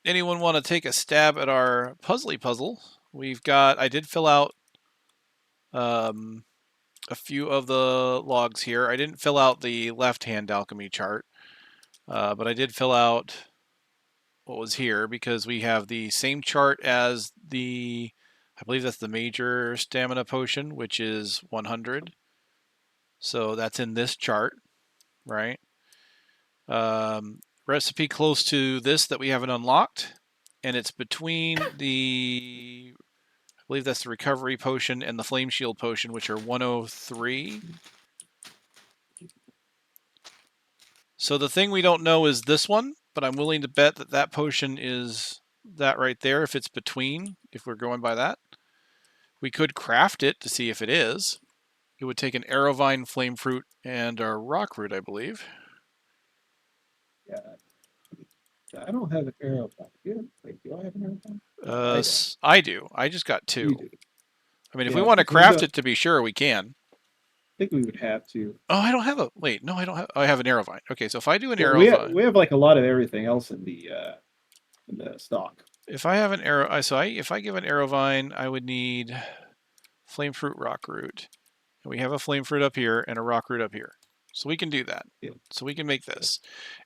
Anyone want to take a stab at our puzzle? We've got. I did fill out a few of the logs here. I didn't fill out the left-hand alchemy chart, but I did fill out what was here because we have the same chart as the. I believe that's the major stamina potion, which is 100. So that's in this chart, right? Recipe close to this that we haven't unlocked, and it's between the, I believe that's the recovery potion and the flame shield potion, which are 103. So the thing we don't know is this one, but I'm willing to bet that that potion is that right there if it's between, if we're going by that. We could craft it to see if it is. It would take an arrowvine, flame fruit, and a rock root, I believe. Yeah. I don't have an arrowvine. Wait, do I have an arrowvine? I do. I just got 2. You do. I mean, if we want to craft it to be sure, we can. I think we would have to. Oh, I don't have a. Wait, no, I don't have. I have an arrowvine. Okay, so if I do an arrowvine, we have like a lot of everything else in the stock. If I have an arrow, so if I give an arrowvine, I would need flame fruit, rock root, and we have a flame fruit up here and a rock root up here, so we can do that. Yeah. So we can make this.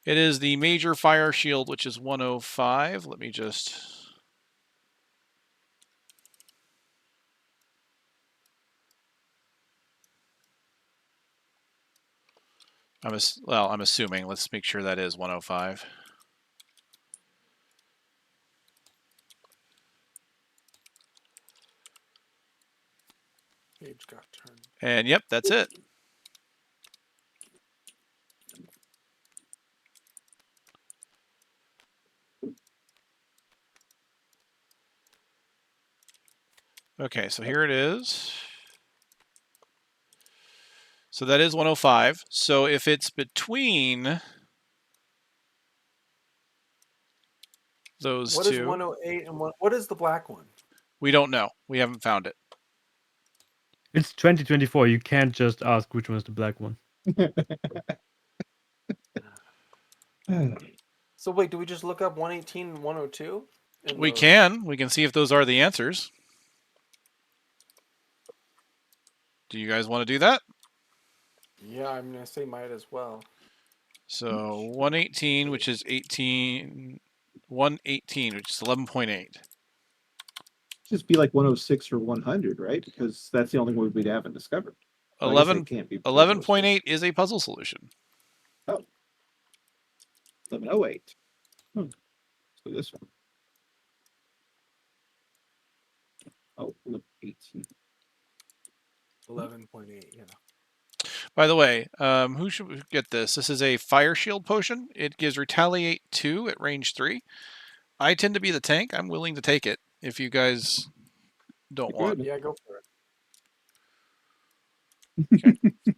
It is the major fire shield, which is 105. Let me just. I'm assuming. Let's make sure that is 105. Page got turned. And yep, that's it. Okay, so here it is. So that is 105. So if it's between those what two. What is 108 and what is the black one? We don't know. We haven't found it. It's 2024. You can't just ask which one's the black one. So wait, do we just look up 118 and 102? We can. We can see if those are the answers. Do you guys want to do that? Yeah, I'm going to say might as well. So 118, which is 18... 118, which is 11.8. Just be like 106 or 100, right? Because that's the only one we haven't discovered. 11.8 is a puzzle solution. Oh. 1108. So this one. Oh, 18. 11.8, yeah. By the way, who should get this? This is a fire shield potion. It gives retaliate 2 at range 3. I tend to be the tank. I'm willing to take it if you guys don't want. Yeah, go for it. Okay.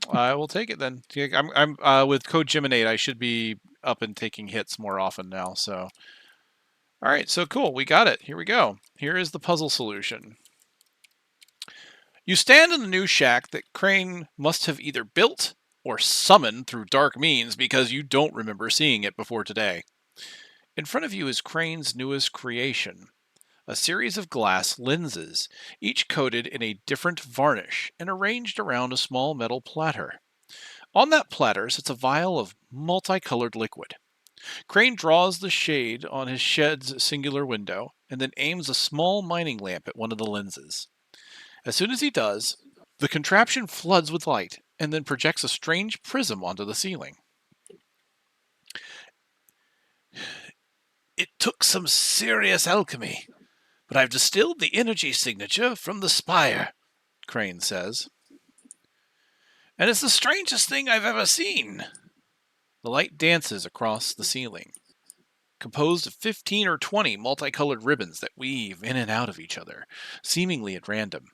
I will take it then. I'm with code Geminate. I should be up and taking hits more often now. So, all right. So cool. We got it. Here we go. Here is the puzzle solution. You stand in the new shack that Crane must have either built or summoned through dark means because you don't remember seeing it before today. In front of you is Crane's newest creation, a series of glass lenses, each coated in a different varnish and arranged around a small metal platter. On that platter sits a vial of multicolored liquid. Crane draws the shade on his shed's singular window and then aims a small mining lamp at one of the lenses. As soon as he does, the contraption floods with light and then projects a strange prism onto the ceiling. It took some serious alchemy, but I've distilled the energy signature from the spire, Crane says. And it's the strangest thing I've ever seen. The light dances across the ceiling, composed of 15 or 20 multicolored ribbons that weave in and out of each other, seemingly at random.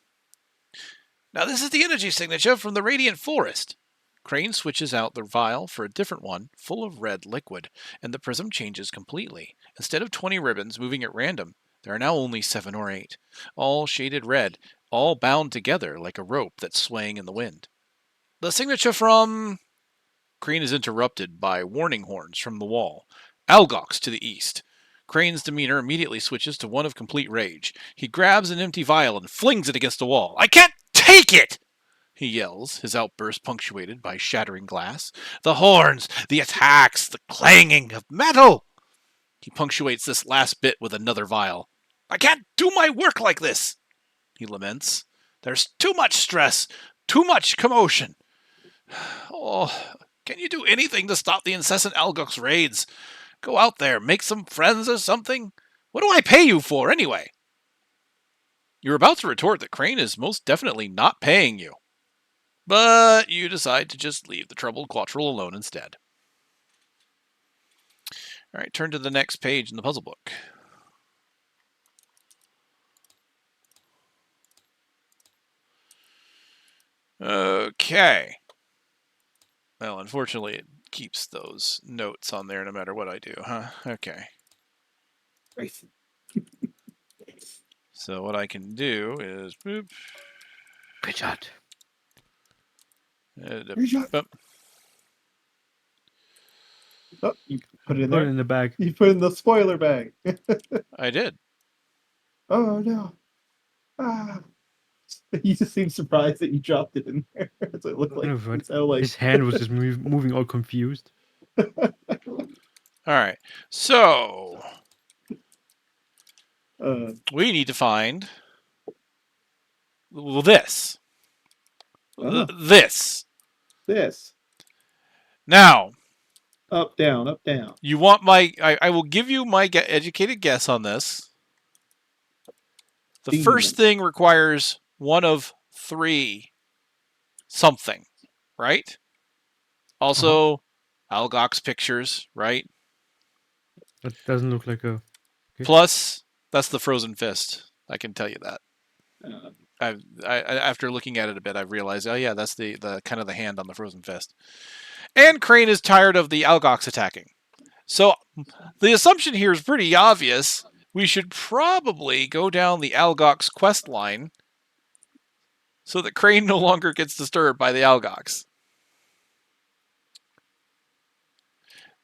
Now this is the energy signature from the Radiant Forest. Crane switches out the vial for a different one, full of red liquid, and the prism changes completely. Instead of 20 ribbons moving at random, there are now only 7 or 8, all shaded red, all bound together like a rope that's swaying in the wind. The signature from... Crane is interrupted by warning horns from the wall. Algox to the east. Crane's demeanor immediately switches to one of complete rage. He grabs an empty vial and flings it against a wall. I can't take it! He yells, his outburst punctuated by shattering glass. The horns, the attacks, the clanging of metal! He punctuates this last bit with another vial. I can't do my work like this, he laments. There's too much stress, too much commotion. Oh, can you do anything to stop the incessant Algox raids? Go out there, make some friends or something? What do I pay you for, anyway? You're about to retort that Crane is most definitely not paying you. But you decide to just leave the troubled Quattrel alone instead. Alright, turn to the next page in the puzzle book. Okay. Well, unfortunately, it keeps those notes on there no matter what I do, huh? Okay. Racing. So what I can do is... Boop, Good shot. Good shot. boop. Oh, you put it in Put it there. in the bag. You put it in the spoiler bag. I did. Oh no. Ah. You just seem surprised that you dropped it in there. So it looked like, No, but it sounded like his hand was just moving all confused. Alright, so... we need to find... this. Oh. This. This. Now, Up, down, up, down. you want my... I will give you my educated guess on this. The first thing requires one of 3 something, right? Also, Algox pictures, right? That doesn't look like a... Okay. Plus, that's the frozen fist. I can tell you that. Uh, After looking at it a bit, I've realized, oh yeah, that's the kind of the hand on the frozen fist. And Crane is tired of the Algox attacking. So the assumption here is pretty obvious. We should probably go down the Algox quest line so that Crane no longer gets disturbed by the Algox.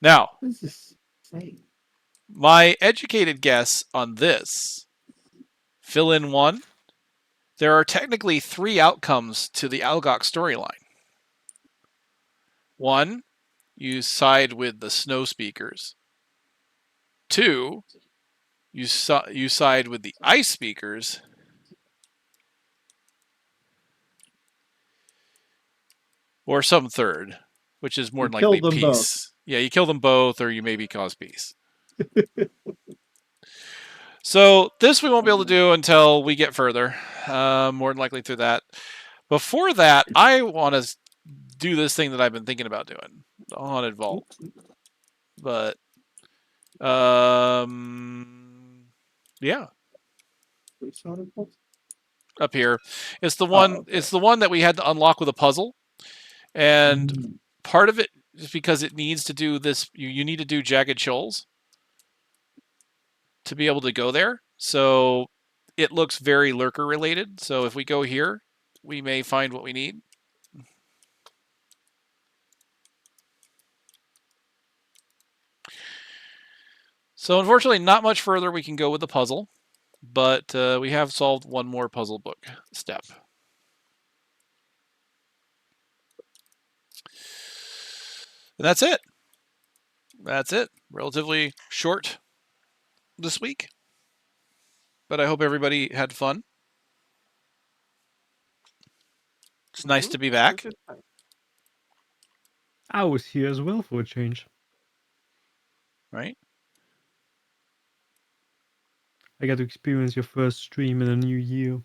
Now, what does this say? my educated guess on this, fill in 1. There are technically 3 outcomes to the Algox storyline. 1, you side with the snow speakers. 2, you side with the ice speakers. Or some third, which is more than likely killed them peace. both. Yeah, you kill them both, or you maybe cause peace. So this we won't be able to do until we get further, more than likely through that. Before that, I want to do this thing that I've been thinking about doing, the Haunted Vault. But, yeah, up here. It's the one. okay. It's the one that we had to unlock with a puzzle, and part of it is because it needs to do this. You need to do Jagged Shoals to be able to go there. So it looks very lurker related. So if we go here, we may find what we need. So unfortunately, not much further we can go with the puzzle, but we have solved one more puzzle book step. And that's it. That's it. Relatively short this week, but I hope everybody had fun. It's nice to be back. I was here as well for a change. Right? I got to experience your first stream in a new year.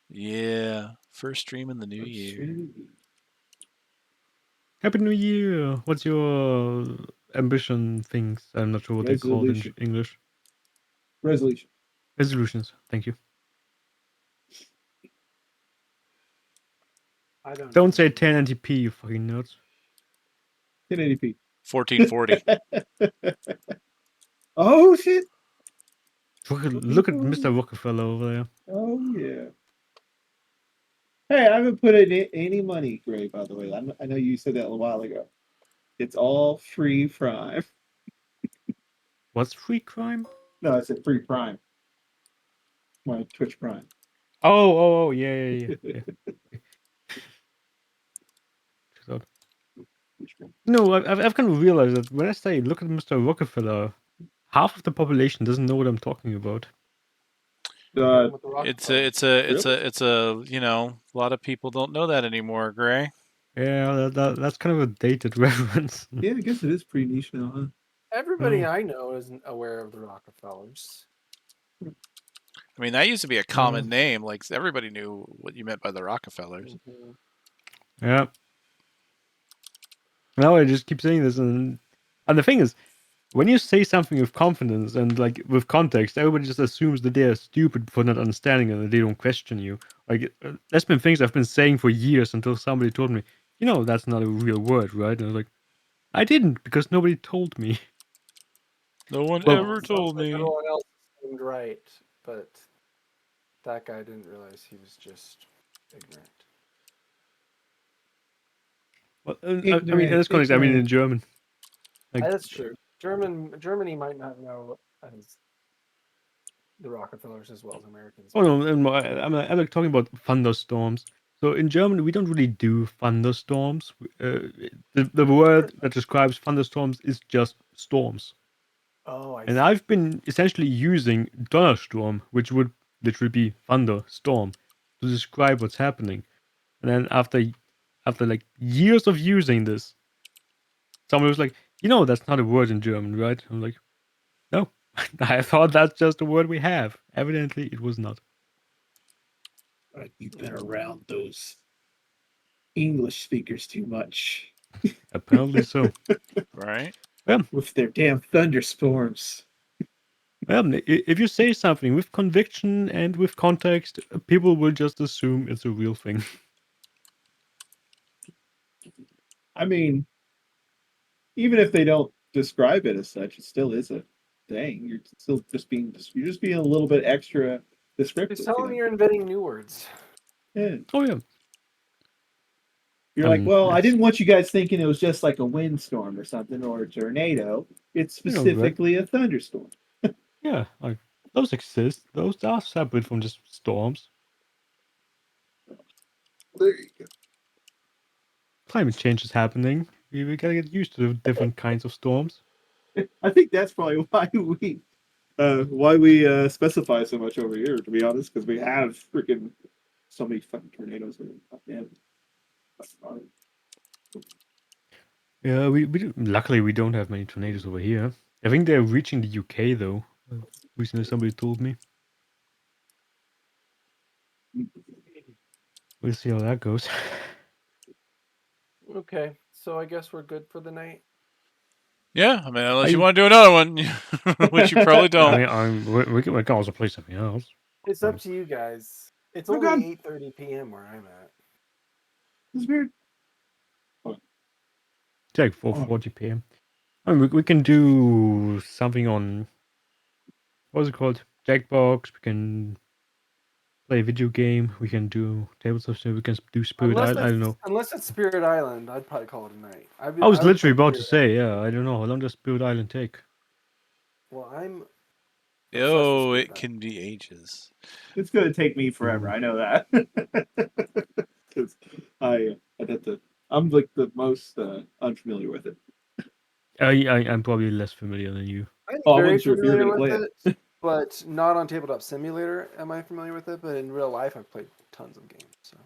Yeah. First stream in the new year. Happy New Year! What's your ambition things? I'm not sure what they're called in English. Resolution. Resolutions. Thank you. I Don't say 1080p, you fucking nerds. 1080p. 1440. Oh shit! Look at Mr. Rockefeller over there. Oh yeah. Hey, I haven't put in any money, Gray. By the way, I know you said that a while ago. It's all free Prime. What's free crime? No, I said free Prime. My Twitch Prime. Oh, yeah. So, no, I've kind of realized that when I say look at Mr. Rockefeller, half of the population doesn't know what I'm talking about. With the It's Rockefellers. it's a you know, a lot of people don't know that anymore, Gray. Yeah, that's kind of a dated reference. Yeah, I guess it is pretty niche now, huh? Everybody Oh. I know isn't aware of the Rockefellers. I mean, that used to be a common name. Like everybody knew what you meant by the Rockefellers. Mhm. Yeah. Now I just keep saying this, and the thing is, when you say something with confidence and like with context, everybody just assumes that they are stupid for not understanding it and they don't question you. Like that's been things I've been saying for years until somebody told me, you know, that's not a real word, right? And I was like, I didn't because nobody told me. No one Well, ever told me. Everyone else seemed right, but that guy didn't realize he was just ignorant. well I mean, in Ignorant, this context, I mean in ignorant. German. Like, That's true. Germany might not know as the Rockefellers as well as Americans. oh no, I'm like talking about thunderstorms. So in German, we don't really do thunderstorms. The word that describes thunderstorms is just storms. Oh, I And see. I've been essentially using Donnersturm, which would literally be thunderstorm, to describe what's happening. And then after like years of using this, somebody was like, you know, that's not a word in German, right? I'm like, no, I thought that's just a word we have. Evidently, it was not. You've been around those English speakers too much Apparently so. Right? with their damn thunderstorms. If you say something with conviction and with context, people will just assume it's a real thing. I mean, even if they don't describe it as such, it still is a thing. You're still just being a little bit extra descriptive. Just tell them you're inventing new words. Yeah. Oh yeah. You're I like, mean, well, I it's, didn't want you guys thinking it was just like a windstorm or something or a tornado. It's you know, right? specifically a thunderstorm. Yeah, like those exist. Those are separate from just storms. There you go. Climate change is happening. We gotta get used to the different kinds of storms. I think that's probably why we specify so much over here. To be honest, because we have freaking so many fucking tornadoes. Yeah. Yeah, luckily we don't have many tornadoes over here. I think they're reaching the UK though. Recently somebody told me. We'll see how that goes. Okay, so I guess we're good for the night. Yeah, I mean, unless you want to do another one, which you probably don't. I mean, we can also play something else. It's up to you guys. It's Oh, only God. 8:30 p.m. where I'm at. It's weird. It's like 4:40 p.m. I mean, we can do something on what's it called? Jackbox. We can play a video game. We can do tabletop stuff. We can do Spirit Island. I don't know. Unless it's Spirit Island, I'd probably call it a night. I was would literally play about to Spirit say, yeah. I don't know how long does Spirit Island take. Island. Well, I'm obsessed with Oh, Spirit it Island. can be ages. It's gonna take me forever. Ooh. I know that. Because I'd have to. I'm like the most unfamiliar with it. I'm probably less familiar than you. I'm Oh, I very wasn't sure if you were familiar gonna play with it, but not on Tabletop Simulator am I familiar with it, but in real life I've played tons of games. So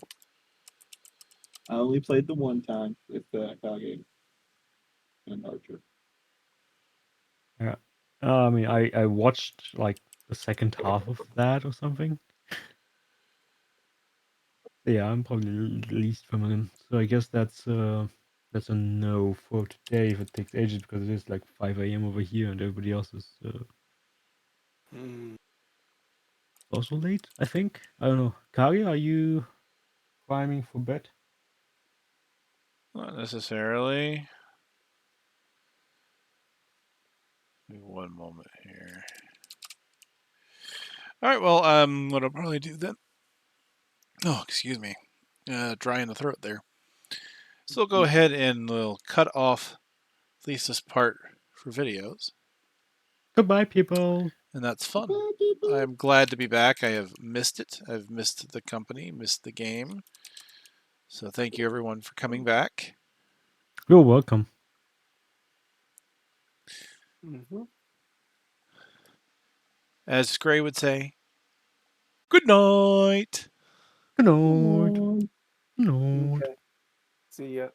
I only played the one time with KageKaze and Archer. Yeah. I mean, I watched like the second half of that or something. Yeah, I'm probably least familiar. So I guess that's a no for today if it takes ages because it is like 5 a.m. over here and everybody else is also late, I think. I don't know. Kari, are you climbing for bed? Not necessarily. Give me one moment here. All right. Well, what I'll probably do then. Oh, excuse me. Dry in the throat there. So we'll go ahead and we'll cut off at least this part for videos. Goodbye, people. And that's fun. I'm glad to be back. I have missed it. I've missed the company, missed the game. So thank you everyone for coming back. You're welcome. Mm-hmm. As Gray would say, good night. Good night. Good night. Okay. See ya.